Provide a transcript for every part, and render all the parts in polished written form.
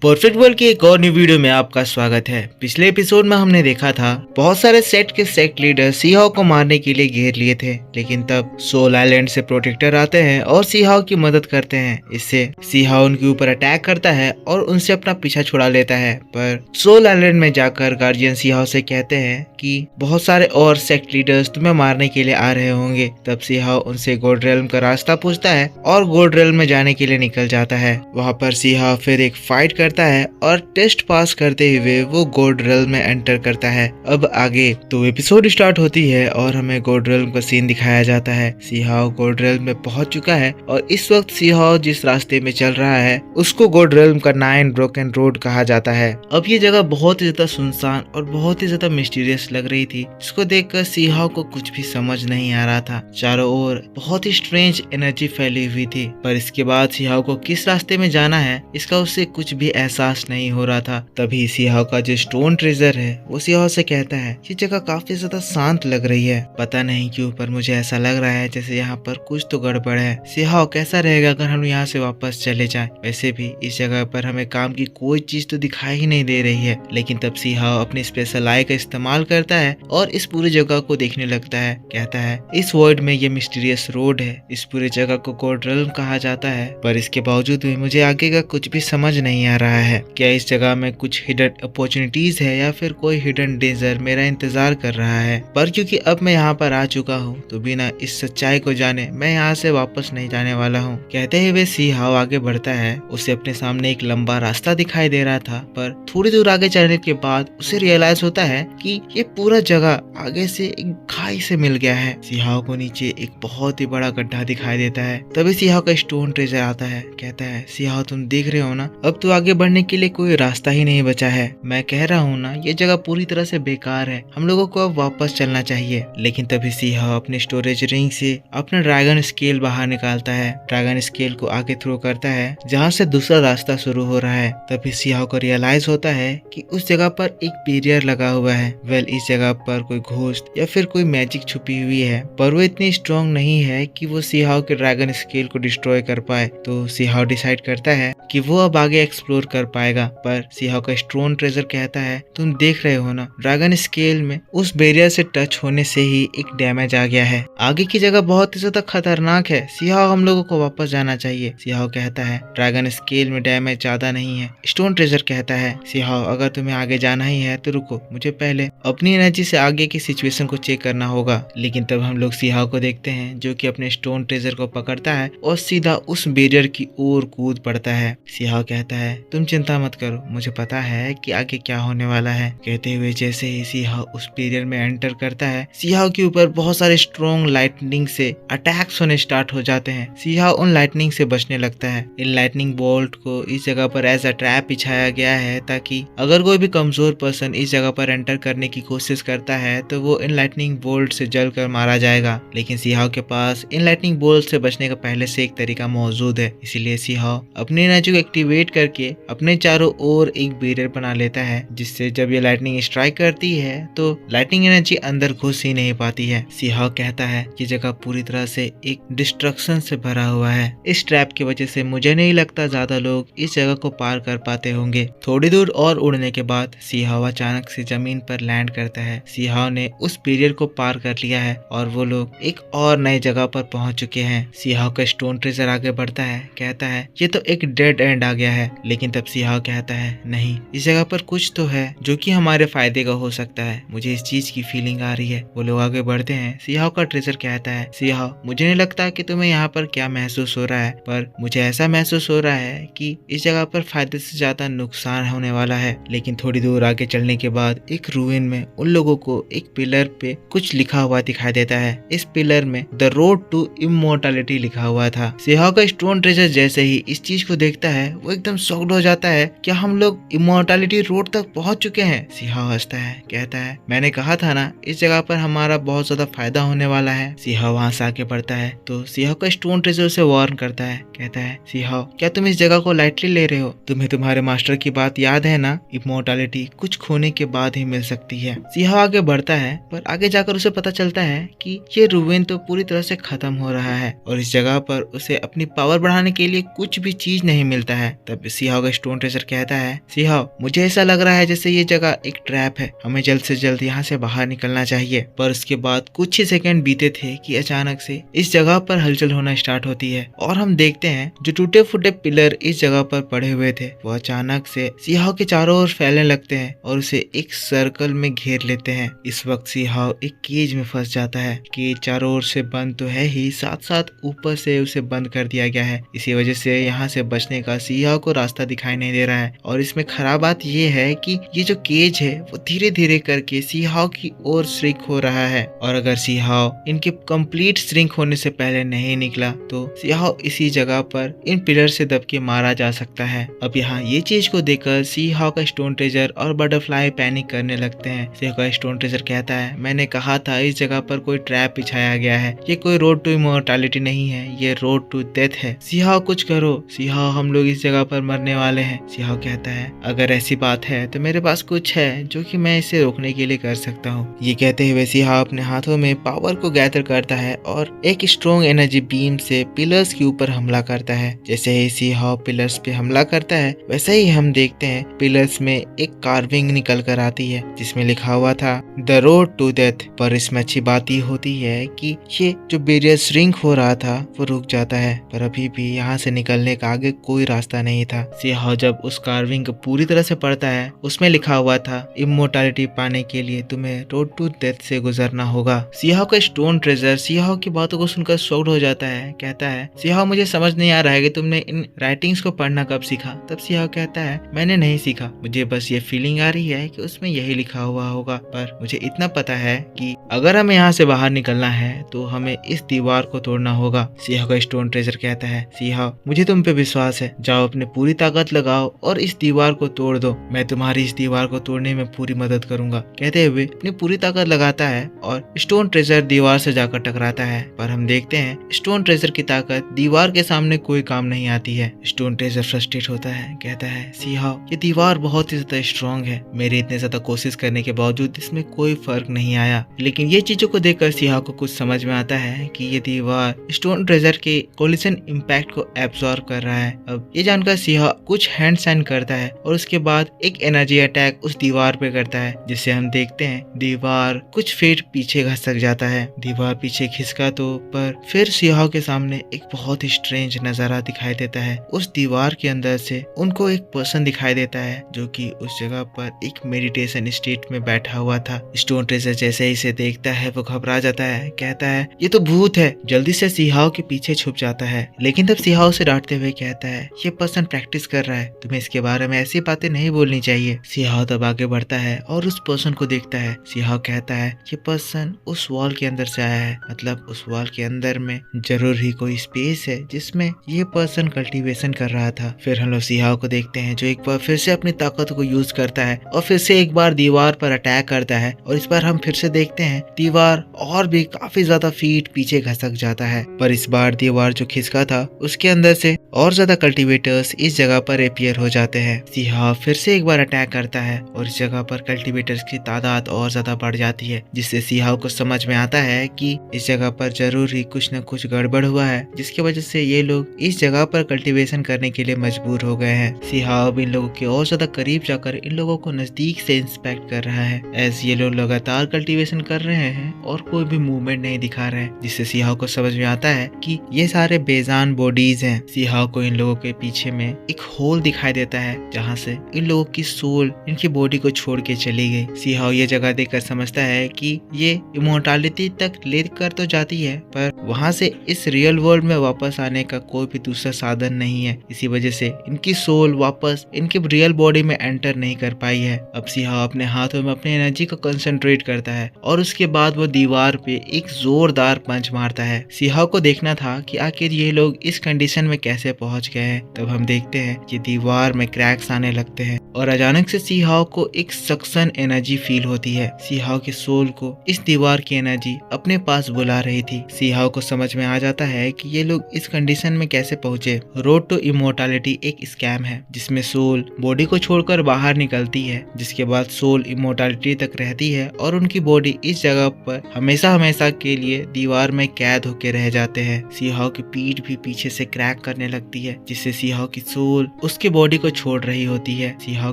Perfect world की एक और न्यू वीडियो में आपका स्वागत है। पिछले एपिसोड में हमने देखा था बहुत सारे सेट के सेक्ट लीडर सीहाओ को मारने के लिए घेर लिए थे, लेकिन तब सोल आइलैंड से प्रोटेक्टर आते हैं और सीहाओ की मदद करते हैं। इससे सीहाओ उनके ऊपर अटैक करता है और उनसे अपना पीछा छुड़ा लेता है। पर सोल आइलैंड में जाकर गार्जियन सीहाओ से कहते हैं कि बहुत सारे और सेक्ट लीडर्स तुम्हें मारने के लिए आ रहे होंगे। तब सीहाओ उनसे गोल्ड रेल्म का रास्ता पूछता है और गोल्ड रेल्म में जाने के लिए निकल जाता है। वहाँ पर सीहाओ फिर एक फाइट करता है और टेस्ट पास करते हुए वो गोल्ड रेल्म में एंटर करता है। अब आगे तो एपिसोड स्टार्ट होती है और हमें गोल्ड रेल्म का सीन दिखाया जाता है। सीहाओ गोल्ड रेल्म में पहुंच चुका है और इस वक्त सीहाओ जिस रास्ते में चल रहा है उसको गोल्ड रेल्म का 9 ब्रोकन रोड कहा जाता है। अब ये जगह बहुत ही ज्यादा सुनसान और बहुत ही ज्यादा मिस्टीरियस लग रही थी, जिसको देखकर सीहाओ को कुछ भी समझ नहीं आ रहा था। चारों ओर बहुत ही स्ट्रेंज एनर्जी फैली हुई थी, पर इसके बाद सीहाओ को किस रास्ते में जाना है इसका उससे कुछ भी एहसास नहीं हो रहा था। तभी सीहाओ का जो स्टोन ट्रेजर है वो सीहाओ से कहता है ये जगह काफी ज्यादा शांत लग रही है, पता नहीं क्यों पर मुझे ऐसा लग रहा है जैसे यहाँ पर कुछ तो गड़बड़ है। सीहाओ कैसा रहेगा अगर हम यहाँ से वापस चले जाएं? वैसे भी इस जगह पर हमें काम की कोई चीज तो दिखाई ही नहीं दे रही है। लेकिन तब सीहाओ अपनी स्पेशल आई का इस्तेमाल करता है और इस पूरी जगह को देखने लगता है। कहता है इस वर्ल्ड में ये मिस्टीरियस रोड है, इस पूरी जगह को गोल्ड रेल्म कहा जाता है, पर इसके बावजूद भी मुझे आगे का कुछ भी समझ नहीं आ रहा है। क्या इस जगह में कुछ हिडन अपॉर्चुनिटीज है या फिर कोई हिडन डेंजर मेरा इंतजार कर रहा है? पर क्योंकि अब मैं यहाँ पर आ चुका हूँ तो बिना इस सच्चाई को जाने मैं यहाँ से वापस नहीं जाने वाला हूँ। कहते हुए सीहाओ आगे बढ़ता है। उसे अपने सामने एक लंबा रास्ता दिखाई दे रहा था, पर थोड़ी दूर आगे चलने के बाद उसे रियलाइज होता है कि ये पूरा जगह आगे से एक खाई से मिल गया है। सीहाओ को नीचे एक बहुत ही बड़ा गड्ढा दिखाई देता है। तभी सीहाओ का स्टोन ट्रेजर आता है। कहता है सीहाओ तुम देख रहे हो ना, अब तो आगे बढ़ने के लिए कोई रास्ता ही नहीं बचा है। मैं कह रहा हूँ ना ये जगह पूरी तरह से बेकार है, हम लोगों को अब वापस चलना चाहिए। लेकिन तभी सीहाओ अपने स्टोरेज रिंग से अपना ड्रैगन स्केल बाहर निकालता है। ड्रैगन स्केल को आगे थ्रो करता है जहाँ से दूसरा रास्ता शुरू हो रहा है। तभी सीहाओ को रियलाइज होता है कि उस जगह पर एक बैरियर लगा हुआ है। इस जगह पर कोई घोस्ट या फिर कोई मैजिक छुपी हुई है, पर वो इतनी स्ट्रॉन्ग नहीं है कि वो सीहाओ के ड्रैगन स्केल को डिस्ट्रॉय कर पाए। तो सीहाओ डिसाइड करता है कि वो अब आगे एक्सप्लोर कर पाएगा। पर सीहाओ का स्टोन ट्रेजर कहता है तुम देख रहे हो ना, ड्रैगन स्केल में उस बैरियर से टच होने से ही एक डैमेज आ गया है। आगे की जगह बहुत ही ज्यादा खतरनाक है, सीहाओ हम लोगों को वापस जाना चाहिए। सीहाओ कहता है ड्रैगन स्केल में डैमेज ज्यादा नहीं है। स्टोन ट्रेजर कहता है सीहाओ अगर तुम्हें आगे जाना ही है तो रुको, मुझे पहले अपनी एनर्जी से आगे की सिचुएशन को चेक करना होगा। लेकिन तब हम लोग सीहाओ को देखते हैं जो कि अपने स्टोन ट्रेजर को पकड़ता है और सीधा उस बैरियर की ओर कूद पड़ता है। सीहाओ कहता है तुम चिंता मत करो, मुझे पता है कि आगे क्या होने वाला है। कहते हुए जैसे ही सीहाओ उस बैरियर में एंटर करता है, सीहाओ के ऊपर बहुत सारे स्ट्रॉन्ग लाइटनिंग से अटैक्स होने स्टार्ट हो जाते हैं। सीहाओ उन लाइटनिंग से बचने लगता है। इन लाइटनिंग बोल्ट को इस जगह पर एज अ ट्रैप बिछाया गया है ताकि अगर कोई भी कमजोर पर्सन इस जगह पर एंटर करने की कोशिश करता है तो वो इन लाइटनिंग बोल्ट से जलकर मारा जाएगा। लेकिन सीहाओ के पास इन लाइटनिंग बोल्ट से बचने का पहले से एक तरीका मौजूद है, इसीलिए सीहाओ अपनी एनर्जी को एक्टिवेट करके अपने चारों ओर एक बैरियर बना लेता है, जिससे जब ये लाइटनिंग स्ट्राइक करती है तो लाइटनिंग एनर्जी अंदर घुस ही नहीं पाती है। सीहाओ कहता है ये जगह पूरी तरह से एक डिस्ट्रक्शन से भरा हुआ है। इस ट्रैप की वजह से मुझे नहीं लगता ज्यादा लोग इस जगह को पार कर पाते होंगे। थोड़ी दूर और उड़ने के बाद सीहाओ अचानक से जमीन पर लैंड करता है। सीहाओ ने उस बैरियर को पार कर लिया है और वो लोग एक और नई जगह पर पहुंच चुके हैं। सीहाओ का स्टोन ट्रेजर आगे बढ़ता है। कहता है ये तो एक डेड एंड आ गया है। लेकिन तब सीहाओ कहता है नहीं, इस जगह पर कुछ तो है जो कि हमारे फायदे का हो सकता है, मुझे इस चीज की फीलिंग आ रही है। वो लोग आगे बढ़ते हैं। सीहाओ का ट्रेजर कहता है सीहाओ मुझे नहीं लगता कि तुम्हें यहाँ पर क्या महसूस हो रहा है, पर मुझे ऐसा महसूस हो रहा है कि इस जगह पर फायदे से ज्यादा नुकसान होने वाला है। लेकिन थोड़ी दूर आगे चलने के बाद एक रूइन में उन लोगों को एक पिलर पे कुछ लिखा हुआ दिखाई देता है। इस पिलर में द रोड टू इमोर्टैलिटी लिखा हुआ था। सीहाओ का स्टोन ट्रेजर जैसे ही इस चीज को देखता है वो एकदम शॉक्ड हो जाता है। क्या हम लोग इमोर्टैलिटी रोड तक पहुंच चुके हैं? सीहाओ हंसता है। कहता है मैंने कहा था ना इस जगह पर हमारा बहुत ज्यादा फायदा होने वाला है। सीहाओ वहां से आगे बढ़ता है तो सीहाओ का स्टोन ट्रेजर उसे वार्न करता है। कहता है सीहाओ क्या तुम इस जगह को लाइटली ले रहे हो? तुम्हें तुम्हारे मास्टर की बात याद है ना, इमोर्टैलिटी कुछ खोने के बाद ही मिल सकती है। सीहाओ आगे बढ़ता है पर आगे जाकर उसे पता चलता है कि ये रूइन तो पूरी तरह से खत्म हो रहा है और इस जगह पर उसे अपनी पावर बढ़ाने के लिए कुछ भी चीज नहीं मिलता है। तब सीहाओ का स्टोन ट्रेजर कहता है, सीहाओ मुझे ऐसा लग रहा है जैसे ये जगह एक ट्रैप है, हमें जल्द से जल्द यहाँ से बाहर निकलना चाहिए। पर उसके बाद कुछ ही सेकंड बीते थे कि अचानक से इस जगह पर हलचल होना स्टार्ट होती है और हम देखते हैं जो टूटे फूटे पिलर इस जगह पर पड़े हुए थे वो अचानक से सीहाओ के चारों ओर फैलने लगते हैं और उसे एक सर्कल में घेर लेते हैं। इस वक्त सीहाओ एक केज में फंस जाता है। केज चारों ओर से बंद तो है ही, साथ साथ ऊपर से उसे बंद कर दिया गया है। इसी वजह से यहाँ से बचने का सीहाओ को रास्ता दिखाई नहीं दे रहा है। और इसमें खराब बात ये है कि ये जो केज है वो धीरे धीरे करके सीहाओ की ओर श्रिंक हो रहा है और अगर सीहाओ इनके कंप्लीट श्रिंक होने से पहले नहीं निकला तो सीहाओ इसी जगह पर इन पिलर से दब के मारा जा सकता है। अब यहाँ ये चीज को देखकर सीहाओ का स्टोन ट्रेजर और बटरफ्लाई पैनिक करने लगते हैं। सीहाओ का स्टोन ट्रेजर कहता है, मैंने कहा था इस जगह पर कोई ट्रैप बिछाया गया है, ये कोई रोड टू इमॉर्टैलिटी नहीं है, ये रोड टू डेथ है। सीहाओ कुछ करो, सीहाओ हम लोग इस जगह पर मरने वाले हैं। सीहाओ कहता है, अगर ऐसी बात है तो मेरे पास कुछ है जो कि मैं इसे रोकने के लिए कर सकता हूँ। ये कहते हुए सीहाओ अपने हाथों में पावर को गैदर करता है और एक स्ट्रॉन्ग एनर्जी बीम से पिलर्स के ऊपर हमला करता है। जैसे ही सीहाओ पिलर्स पे हमला करता है वैसे ही हम देखते हैं पिलर्स में एक कार्विंग निकल कर आती है जिसमें लिखा हुआ था द रोड टू डेथ। पर इसमें अच्छी बात ये होती है कि ये जो बैरियर श्रिंक हो रहा था वो रुक जाता है, पर अभी भी यहाँ से निकलने का आगे कोई रास्ता नहीं था। सीहाओ जब उस कार्विंग को पूरी तरह से पढ़ता है उसमें लिखा हुआ था इमोर्टैलिटी पाने के लिए तुम्हें रोड टू डेथ से गुजरना होगा। सीहाओ का स्टोन ट्रेजर सीहाओ की बातों को सुनकर शॉक्ड हो जाता है। कहता है, सीहाओ मुझे समझ नहीं आ रहा है कि तुमने इन राइटिंग्स को पढ़ना कब सीखा। तब सीहाओ कहता है, मैंने नहीं सीखा, मुझे बस ये फीलिंग आ रही है कि उसमें यही लिखा हुआ होगा, पर मुझे इतना पता है कि अगर हमें यहाँ से बाहर निकलना है तो हमें इस दीवार को तोड़ना होगा। सीहाओ का स्टोन ट्रेजर कहता है, सीहाओ मुझे तुम पे विश्वास है, जाओ अपने पूरी ताकत लगाओ और इस दीवार को तोड़ दो, मैं तुम्हारी इस दीवार को तोड़ने में पूरी मदद करूंगा। कहते हुए अपनी पूरी ताकत लगाता है और स्टोन ट्रेजर दीवार से जाकर टकराता है, पर हम देखते हैं स्टोन ट्रेजर की ताकत दीवार के सामने कोई काम नहीं आती है। स्टोन ट्रेजर फ्रस्ट्रेट होता है, कहता है, सीहाओ ये दीवार बहुत ही ज्यादा स्ट्रॉन्ग है, मेरे इतने ज्यादा कोशिश करने के बावजूद इसमें कोई फर्क नहीं आया। लेकिन ये चीजों को देखकर सीहाओ को कुछ समझ में आता है कि ये दीवार स्टोन ट्रेजर के कोलिजन इम्पैक्ट को एब्सॉर्ब कर रहा है। अब ये जानकर सीहाओ कुछ हैंड साइन करता है और उसके बाद एक एनर्जी अटैक उस दीवार पे करता है, जिससे हम देखते हैं दीवार कुछ फीट पीछे खसक जाता है। दीवार पीछे खिसका तो पर फिर सीहाओ के सामने एक बहुत ही स्ट्रेंज नजारा दिखाई देता है। उस दीवार के अंदर से उनको एक पर्सन दिखाई देता है जो कि उस जगह पर एक मेडिटेशन स्टेट में बैठा हुआ था। स्टोन ट्रेजर जैसे ही इसे देखता है वो घबरा जाता है, कहता है, ये तो भूत है, जल्दी से सीहाओ के पीछे छुप जाता है। लेकिन तब सीहाओ से डांटते हुए कहता है, ये पर्सन प्रैक्टिस कर रहा है, तुम्हें इसके बारे में ऐसी बातें नहीं बोलनी चाहिए। सीहाओ तब आगे बढ़ता है और उस पर्सन को देखता है। सीहाओ कहता है, ये पर्सन उस वॉल के अंदर से आया है, मतलब उस वॉल के अंदर में जरूर ही कोई स्पेस है जिसमें ये पर्सन कल्टीवेशन कर रहा था। फिर हम लोग सीहाओ को देखते हैं जो एक बार फिर से अपनी ताकत को यूज करता है और फिर से एक बार दीवार पर अटैक करता है और इस बार हम फिर से देखते हैं दीवार और भी काफी ज्यादा फीट पीछे खसक जाता है। पर इस बार दीवार जो खिसका था उसके अंदर से और ज्यादा कल्टीवेटर्स इस जगह पर अपीयर हो जाते हैं। सीहाओ फिर से एक बार अटैक करता है और इस जगह पर कल्टीवेटर्स की तादाद और ज्यादा बढ़ जाती है, जिससे सीहाओ को समझ में आता है कि इस जगह पर जरूर ही कुछ न कुछ गड़बड़ हुआ है, जिसकी वजह से ये लोग इस जगह पर कल्टीवेशन करने के लिए मजबूर हो गए हैं। सीहाओ इन लोगों के और ज्यादा करीब जाकर इन लोगों को नजदीक से इंस्पेक्ट कर रहा है। एज ये लोग लगातार कल्टीवेशन कर रहे हैं और कोई भी मूवमेंट नहीं दिखा रहे हैं, जिससे सीहाओ को समझ में आता है कि ये सारे बेजान बॉडीज हैं। सीहाओ को इन लोगों के पीछे में एक होल दिखाई देता है जहाँ से इन लोगों की सोल इनकी बॉडी को छोड़ के चली गई। सीहाओ ये जगह देखकर समझता है कि ये इमोर्टैलिटी तक लेकर तो जाती है पर वहाँ से इस रियल वर्ल्ड में वापस आने का कोई भी दूसरा साधन नहीं है, इसी वजह से इनकी सोल वापस इनकी रियल बॉडी में एंटर नहीं कर पाई है। अब सीहाओ अपने हाथों में अपनी एनर्जी को कंसंट्रेट करता है और उसके बाद वो दीवार पे एक जोरदार पंच मारता है। सीहाओ को देखना था कि आखिर ये लोग इस कंडीशन में कैसे पहुंच गए हैं। तब हम देखते हैं कि दीवार में क्रैक्स आने लगते हैं और अचानक से सीहाओ को एक सक्शन एनर्जी फील होती है। सीहाओ के सोल को इस दीवार की एनर्जी अपने पास बुला रही थी। सीहाओ को समझ में आ जाता है कि ये लोग इस कंडीशन में कैसे पहुंचे। रोड टू इमोर्टैलिटी एक स्कैम है जिसमें सोल बॉडी को छोड़कर बाहर निकलती है, जिसके बाद सोल इमोर्टैलिटी तक रहती है और उनकी बॉडी इस जगह पर हमेशा हमेशा के लिए दीवार में कैद होकर रह जाते हैं। सीहाओ की पीठ भी पीछे से क्रैक करने लगती है, जिससे सीहाओ की सोल उसके बॉडी को छोड़ रही होती है। सीहाओ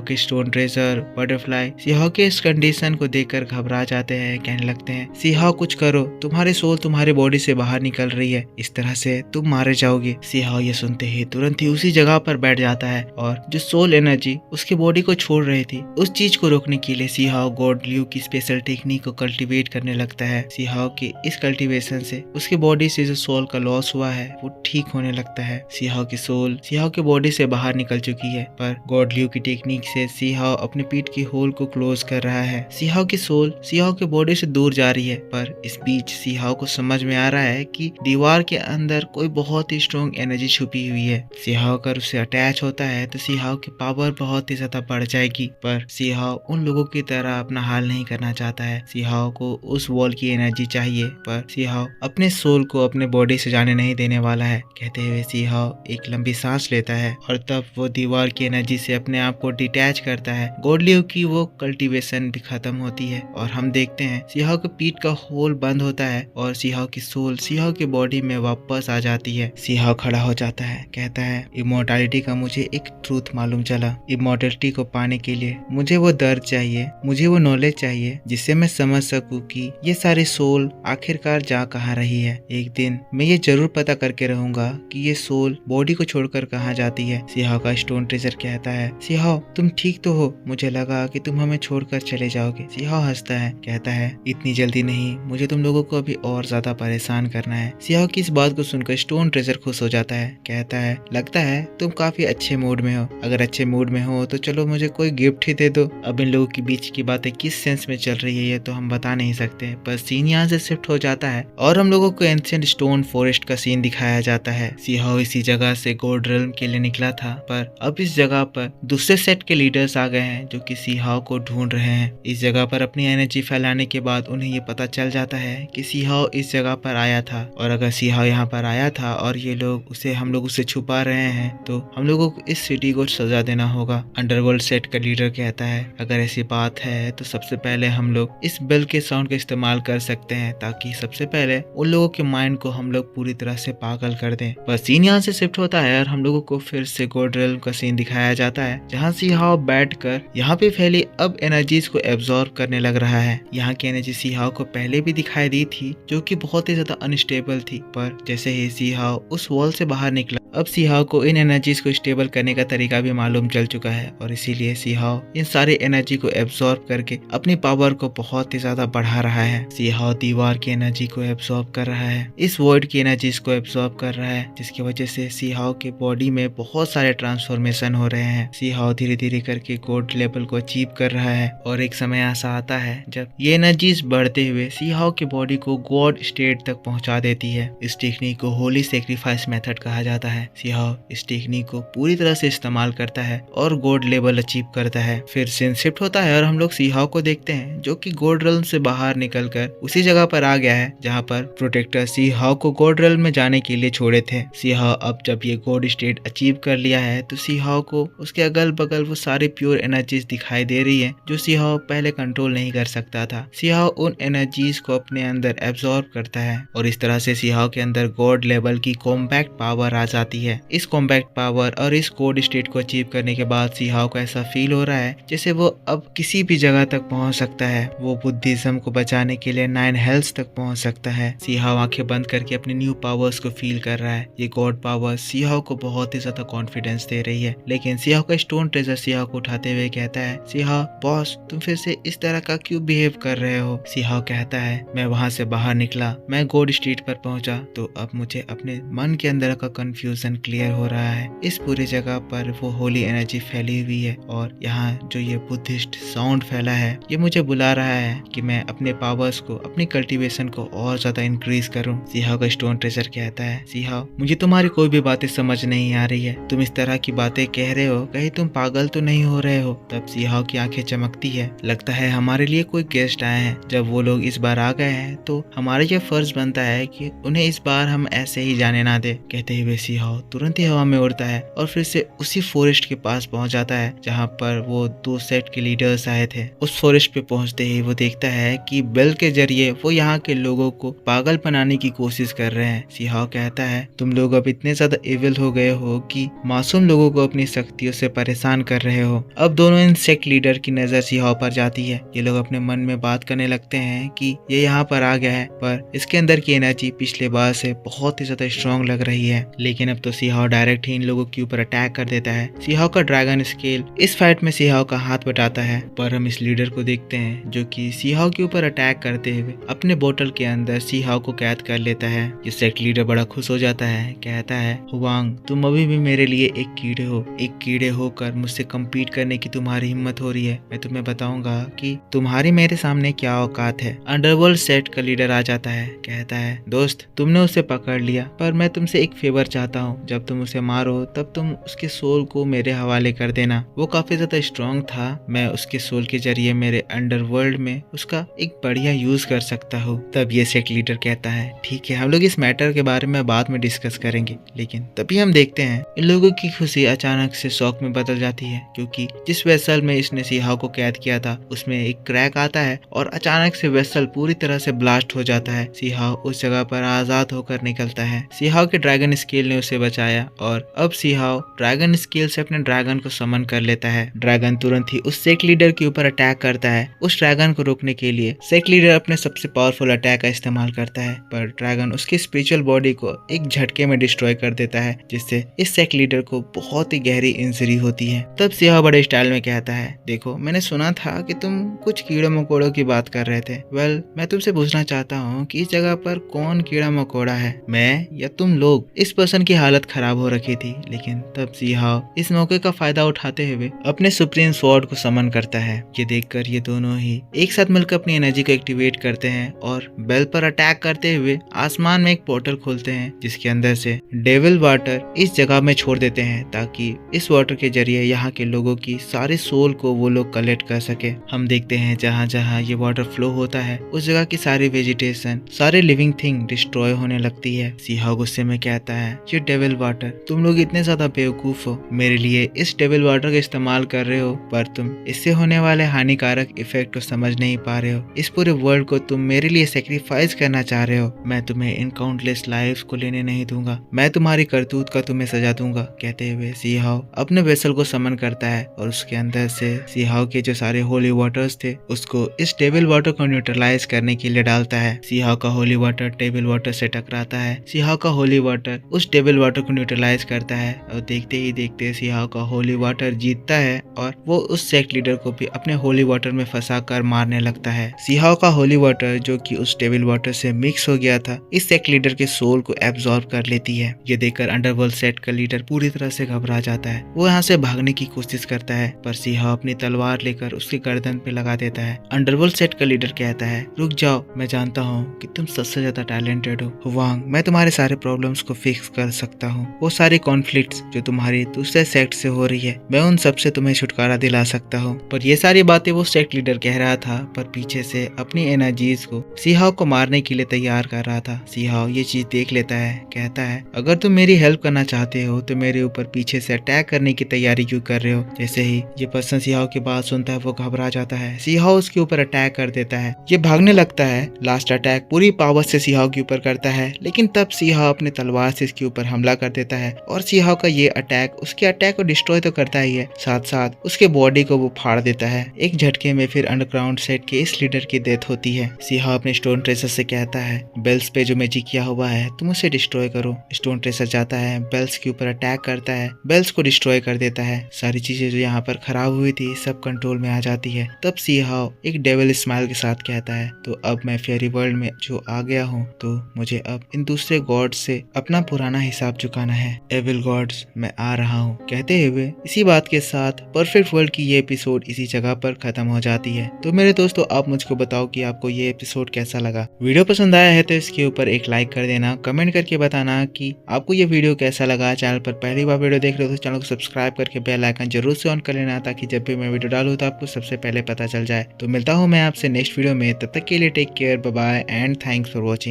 के स्टोन ट्रेजर, बटरफ्लाई सीहाओ के इस कंडीशन को देखकर घबरा जाते हैं, कहने लगते हैं सीहाओ कुछ करो, तुम्हारे सोल तुम्हारे बॉडी से बाहर निकल रही है, इस तरह से तुम मारे जाओगे। सीहाओ ये सुनते ही तुरंत ही उसी जगह पर बैठ जाता है और जो सोल एनर्जी उसके बॉडी को छोड़ रही थी उस चीज को रोकने के लिए सीहाओ गॉड ल्यू की स्पेशल टेक्निक को कल्टीवेट करने लगता है। सीहाओ के इस कल्टीवेशन से उसके बॉडी से जो सोल का लॉस हुआ है वो ठीक होने लगता है। सीहाओ की सोल सीहाओ के बॉडी से बाहर निकल चुकी है, पर गॉड ल्यू की टेक्निक से सीहाओ अपने पीठ की होल को क्लोज कर रहा है। सीहाओ की सोल सीहाओ के बॉडी से दूर जा रही है, पर इस बीच सीहाओ को समझ में आ रहा है कि दीवार के अंदर कोई बहुत ही स्ट्रॉन्ग एनर्जी छुपी हुई है। सीहाओ अगर उससे अटैच होता है तो सीहाओ की पावर बहुत ही ज्यादा बढ़ जाएगी, पर सीहाओ उन लोगों की तरह अपना हाल नहीं करना चाहता है। सीहाओ को उस वॉल की एनर्जी चाहिए, पर सीहाओ अपने सोल को अपने बॉडी से जाने नहीं देने वाला है। कहते हुए सीहाओ एक लंबी सांस लेता है और तब वो दीवार की एनर्जी से अपने आप को डिटैच करता है। गॉड ल्यू की वो कल्टीवेशन भी खत्म होती है और हम देखते हैं सीहाओ के पीठ का होल बंद होता है और सीहाओ की सोल सीहाओ की बॉडी में वापस आ जाती है। सीहाओ खड़ा हो जाता है, कहता है इमोर्टैलिटी का मुझे एक ट्रूथ मालूम चला। इमोर्टैलिटी को पाने के लिए मुझे वो दर्द चाहिए, मुझे वो नॉलेज चाहिए जिससे मैं समझ सकूं कि ये सारी सोल आखिरकार जा कहाँ रही है। एक दिन मैं ये जरूर पता करके रहूंगा कि ये सोल बॉडी को छोड़कर कहाँ जाती है। सीहाओ का स्टोन ट्रेजर कहता है सीहाओ तुम ठीक तो हो, मुझे लगा कि तुम हमें छोड़कर चले जाओगे। सीहाओ हंसता है, कहता है इतनी जल्दी नहीं, मुझे तुम लोगों को अभी और ज्यादा परेशान करना है। सीहाओ की इस बात को सुनकर स्टोन ट्रेजर खुश हो जाता है, कहता है लगता है तुम काफी अच्छे मूड में हो, अगर अच्छे मूड में हो तो चलो मुझे कोई गिफ्ट ही दे दो। अब इन लोगों के बीच की बातें किस सेंस में चल रही है ये तो हम बता नहीं सकते, पर सीन यहाँ से शिफ्ट हो जाता है और हम लोगों को एंशिएंट स्टोन फॉरेस्ट का सीन दिखाया जाता है। सीहाओ इसी जगह से गोल्ड रिल्म के लिए निकला था, पर अब इस जगह पर दूसरे सेट के लीडर्स आ गए हैं जो कि सीहाओ को ढूंढ रहे हैं। इस जगह पर अपनी एनर्जी फैलाने के बाद उन्हें ये पता चल जाता है कि सीहाओ इस जगह पर आया था, और अगर सीहाओ यहाँ पर आया था और ये लोग हम लोग उसे छुपा रहे हैं तो हम लोगों को इस सिटी को सजा देना होगा। अंडरवर्ल्ड सेट का लीडर कहता है अगर ऐसी बात है तो सबसे पहले हम लोग इस बेल के साउंड का इस्तेमाल कर सकते हैं ताकि सबसे पहले उन लोगों के माइंड को हम लोग पूरी तरह से पागल कर दें। बस सीन यहाँ से शिफ्ट होता है और हम लोगों को फिर से गोल्ड रिल्म का सीन दिखाया जाता है जहाँ सीहाओ बैठकर यहाँ पे फैली अब एनर्जीज को एब्जॉर्ब करने लग रहा है। यहाँ की एनर्जी सीहाओ को पहले भी दिखाई दी थी जो कि बहुत ही ज्यादा अनस्टेबल थी, पर जैसे ही सीहाओ उस वॉल से बाहर निकला अब सीहाओ को इन एनर्जीज को स्टेबल करने का तरीका भी मालूम चल चुका है और इसीलिए सीहाओ इन सारी एनर्जी को एब्जॉर्ब करके अपनी पावर को बहुत ही ज्यादा बढ़ा रहा है। सीहाओ दीवार की एनर्जी को एब्जॉर्ब कर रहा है, इस वॉइड की एनर्जीज को एब्जॉर्ब कर रहा है, जिसकी वजह से सीहाओ के बॉडी में बहुत सारे ट्रांसफॉर्मेशन हो रहे हैं। सीहाओ धीरे धीरे करके गॉड लेवल को अचीव कर रहा है और एक समय ऐसा आता है जब ये एनर्जीज बढ़ते हुए सीहाओ की बॉडी को गॉड स्टेट तक पहुंचा देती है। इस टेक्निक को होली सेक्रीफाइस मेथड कहा जाता है। सीहाओ इस टेक्निक को पूरी तरह से इस्तेमाल करता है और गॉड लेवल अचीव करता है। फिर सीन शिफ्ट होता है और हम लोग सीहाओ को देखते हैं जो कि गॉड रिल्म से बाहर निकलकर उसी जगह पर आ गया है जहाँ पर प्रोटेक्टर सीहाओ को गॉड रिल्म में जाने के लिए छोड़े थे। सीहाओ अब जब ये गॉड स्टेट अचीव कर लिया है तो सीहाओ को उसके अगल बगल वो सारी प्योर एनर्जीज दिखाई दे रही है जो सीहाओ पहले कंट्रोल नहीं कर सकता था। सीहाओ उन एनर्जीज को अपने अंदर एब्जॉर्ब करता है और इस तरह से सीहाओ के अंदर गॉड लेवल की कॉम्पैक्ट पावर आ जाती है। इस कॉम्पैक्ट पावर और इस गॉड स्टेट को अचीव करने के बाद सीहाओ को ऐसा फील हो रहा है जैसे वो अब किसी भी जगह तक पहुंच सकता है। वो बुद्धिज्म को बचाने के लिए 9 हेल्स तक पहुंच सकता है। सीहाओ आंखें बंद करके अपने न्यू पावर्स को फील कर रहा है। ये गॉड पावर सीहाओ को बहुत ही ज्यादा कॉन्फिडेंस दे रही है, लेकिन सीहाओ का स्टोन ट्रेजर सीहाओ को उठाते हुए कहता है सीहाओ बॉस तुम फिर से इस तरह का क्यों बिहेव कर रहे हो। सीहाओ कहता है मैं वहां से बाहर निकला, मैं गॉड स्ट्रीट पर पहुंचा तो अब मुझे अपने मन के अंदर का कंफ्यूजन कंफ्यूजन क्लियर हो रहा है। इस पूरी जगह पर वो होली एनर्जी फैली हुई है और यहाँ जो ये बुद्धिस्ट साउंड फैला है ये मुझे बुला रहा है कि मैं अपने पावर्स को, अपनी कल्टीवेशन को और ज्यादा इंक्रीज करूं। सीहाओ का स्टोन ट्रेजर कहता है, सीहाओ मुझे तुम्हारी कोई भी बातें समझ नहीं आ रही है, तुम इस तरह की बातें कह रहे हो, कहीं तुम पागल तो नहीं हो रहे हो। तब सीहाओ की आंखें चमकती है, लगता है हमारे लिए कोई गेस्ट आए हैं। जब वो लोग इस बार आ गए हैं तो हमारा ये फर्ज बनता है कि उन्हें इस बार हम ऐसे ही जाने ना दे। कहते हुए सीहाओ तुरंत ही हवा में उड़ता है और फिर से उसी फॉरेस्ट के पास पहुंच जाता है जहां पर वो 2 सेट के लीडर्स आए थे। उस फॉरेस्ट पे पहुंचते ही वो देखता है कि बेल के जरिए वो यहाँ के लोगों को पागल बनाने की कोशिश कर रहे हैं। सीहाओ कहता है, तुम लोग अब इतने ज्यादा एविल हो गए हो कि मासूम लोगों को अपनी शक्तियों से परेशान कर रहे हो। अब दोनों इंसेक्ट लीडर की नजर सीहाओ पर जाती है। ये लोग अपने मन में बात करने लगते हैं कि ये यहाँ पर आ गया है, पर इसके अंदर की एनर्जी पिछले बार से बहुत ही ज्यादा स्ट्रॉन्ग लग रही है। लेकिन अब तो सीहाओ डायरेक्ट ही इन लोगों के ऊपर अटैक कर देता है। सीहाओ का ड्रैगन स्केल इस फाइट में सीहाओ का हाथ बटाता है, पर हम इस लीडर को देखते हैं जो कि सीहाओ के ऊपर अटैक करते हुए अपने बोतल के अंदर सीहाओ को कैद कर लेता है। जिससे लीडर बड़ा खुश हो जाता है, कहता है, हुआंग तुम अभी भी मेरे लिए एक कीड़े हो। एक कीड़े होकर मुझसे कम्पीट करने की तुम्हारी हिम्मत हो रही है, मैं तुम्हें बताऊंगा कि तुम्हारी मेरे सामने क्या औकात है। अंडरवर्ल्ड सेट का लीडर आ जाता है, कहता है, दोस्त तुमने उसे पकड़ लिया, पर मैं तुमसे एक फेवर चाहता हूँ, जब तुम उसे मारो तब तुम उसके सोल को मेरे हवाले कर देना। वो काफी ज्यादा स्ट्रॉन्ग था, मैं उसके सोल के जरिए मेरे अंडरवर्ल्ड में उसका एक बढ़िया यूज कर सकता हूँ। तब ये सेट लीडर कहता है, ठीक है हम लोग इस मैटर के बारे में बाद में डिस्कस करेंगे। लेकिन तभी हम देखते हैं इन लोगों की खुशी अचानक से शौक में बदल जाती है, क्योंकि जिस वेसल में इसने सीहाओ को कैद किया था उसमें एक क्रैक आता है और अचानक से वेसल पूरी तरह से ब्लास्ट हो जाता है। सीहाओ उस जगह पर आजाद होकर निकलता है। सीहाओ के ड्रैगन स्केल ने उसे बचाया और अब सीहाओ ड्रैगन स्केल से अपने ड्रैगन को समन कर लेता है। ड्रैगन तुरंत ही उस सेक्ट लीडर के ऊपर अटैक करता है। उस ड्रैगन को रोकने के लिए सेक्ट लीडर अपने सबसे पावरफुल अटैक का इस्तेमाल करता है, पर ड्रैगन उसकी स्पिरिचुअल बॉडी को एक झटके में डिस्ट्रॉय कर देता है, जिससे इस सेक्ट लीडर को बहुत ही गहरी इंजरी होती है। तब सीहाओ बड़े स्टाइल में कहता है, देखो मैंने सुना था कि तुम कुछ कीड़े मकोड़ों की बात कर रहे थे। वेल मैं तुमसे पूछना चाहता हूँ कि इस जगह पर कौन कीड़ा मकोड़ा है, मैं या तुम लोग। इस पर्सन की हालत खराब हो रखी थी, लेकिन तब सीहाओ इस मौके का फायदा उठाते हुए अपने सुप्रीम स्वॉर्ड को समन करता है। ये देखकर ये दोनों ही एक साथ मिलकर अपनी एनर्जी को एक्टिवेट करते हैं और बेल पर अटैक करते हुए आसमान में एक पोर्टल खोलते हैं, जिसके अंदर से डेविल वाटर इस जगह में छोड़ देते हैं, ताकि इस वाटर के जरिए यहाँ के लोगों की सारे सोल को वो लोग कलेक्ट कर सके। हम देखते हैं जहाँ जहाँ ये वाटर फ्लो होता है उस जगह की सारी वेजिटेशन, सारे लिविंग थिंग डिस्ट्रॉय होने लगती है। सीहाओ गुस्से में कहता है, ये डेविल वाटर, तुम लोग इतने ज्यादा बेवकूफ हो, मेरे लिए इस डेविल वाटर का इस्तेमाल कर रहे हो, पर तुम इससे होने वाले हानिकारक इफेक्ट को समझ नहीं पा रहे हो। इस पूरे वर्ल्ड को तुम मेरे लिए सेक्रीफाइस करना चाह रहे हो, मैं तुम्हें इन काउंटलेस लाइफ्स को लेने नहीं दूंगा, मैं तुम्हारी करतूत का तुम्हें सजा दूंगा। कहते हुए सीहाओ अपने वेसल को समन करता है और उसके अंदर से सीहाओ के जो सारे होली वाटर्स थे उसको इस डेविल वाटर को न्यूट्रलाइज करने के लिए डालता है। सीहाओ का होली वाटर डेविल वाटर से टकराता है। सीहाओ का होली वाटर उस डेविल वाटर को न्यूट्रलाइज करता है और देखते ही देखते सीहाओ का होली वाटर जीतता है और वो उस सेक्ट लीडर को भी अपने होली वाटर में फंसा कर मारने लगता है। सीहाओ का होली वाटर जो कि उस डेविल वाटर से मिक्स हो गया था इस सेक्ट लीडर के सोल को एब्जॉर्ब कर लेती है। ये देखकर अंडरवर्ल्ड सेट का लीडर पूरी तरह से घबरा जाता है। वो यहाँ से भागने की कोशिश करता है, पर सीहाओ अपनी तलवार लेकर उसकी गर्दन पे लगा देता है। अंडरवर्ल्ड सेट का लीडर कहता है, रुक जाओ, मैं जानता हूँ कि तुम सबसे ज्यादा टैलेंटेड हो वांग, मैं तुम्हारे सारे प्रॉब्लम्स को फिक्स कर सकता हूँ। वो सारे कॉन्फ्लिक्ट्स जो तुम्हारी दूसरे सेक्ट से हो रही है, मैं उन सब से तुम्हें छुटकारा दिला सकता हूँ। पर ये सारी बातें वो सेक्ट लीडर कह रहा था, पर पीछे से अपनी एनर्जीज को सीहाओ को मारने के लिए तैयार कर रहा था। सीहाओ ये चीज देख लेता है, कहता है, अगर तुम मेरी हेल्प करना चाहते हो तो मेरे ऊपर पीछे से अटैक करने की तैयारी क्यों कर रहे हो। जैसे ही ये पर्सन सीहाओ की बात सुनता है वो घबरा जाता है। सीहाओ उसके ऊपर अटैक कर देता है। ये भागने लगता है। लास्ट अटैक पूरी पावर से सीहाओ के ऊपर करता है, लेकिन तब सीहाओ अपने तलवार से इसके ऊपर हमला कर देता है और सीहाओ का ये अटैक उसके अटैक को डिस्ट्रॉय तो करता ही है, साथ साथ उसके बॉडी को वो फाड़ देता है। एक झटके में फिर अंडरग्राउंड सेट के इस लीडर की डेथ होती है। सीहाओ अपने स्टोन ट्रेसर से कहता है, बेल्स पे जो मैजिक किया हुआ है तुम उसे डिस्ट्रॉय करो। स्टोन ट्रेसर जाता है, बेल्स के ऊपर अटैक करता है, बेल्स को डिस्ट्रॉय कर देता है। सारी चीजें जो यहाँ पर खराब हुई थी सब कंट्रोल में आ जाती है। तब सीहाओ एक डेविल स्माइल के साथ कहता है, तो अब मैं फेरी वर्ल्ड में जो आ गया हूँ तो मुझे अब इन दूसरे गॉड से अपना पुराना हिसाब हिसाब चुकाना है। एविल गॉड्स, मैं आ रहा हूँ कहते हुए इसी बात के साथ परफेक्ट वर्ल्ड की ये एपिसोड इसी जगह पर खत्म हो जाती है। तो मेरे दोस्तों, आप मुझको बताओ कि आपको ये एपिसोड कैसा लगा। वीडियो पसंद आया है तो इसके ऊपर एक लाइक कर देना, कमेंट करके बताना कि आपको ये वीडियो कैसा लगा। चैनल पर पहली बार वीडियो देख रहे हो तो चैनल को सब्सक्राइब करके बेल आइकन जरूर से ऑन कर लेना, ताकि जब भी मैं वीडियो डालूं तो आपको सबसे पहले पता चल जाए। तो मिलता हूँ मैं आपसे नेक्स्ट वीडियो में, तब तक के लिए take care, bye bye and thanks for watching.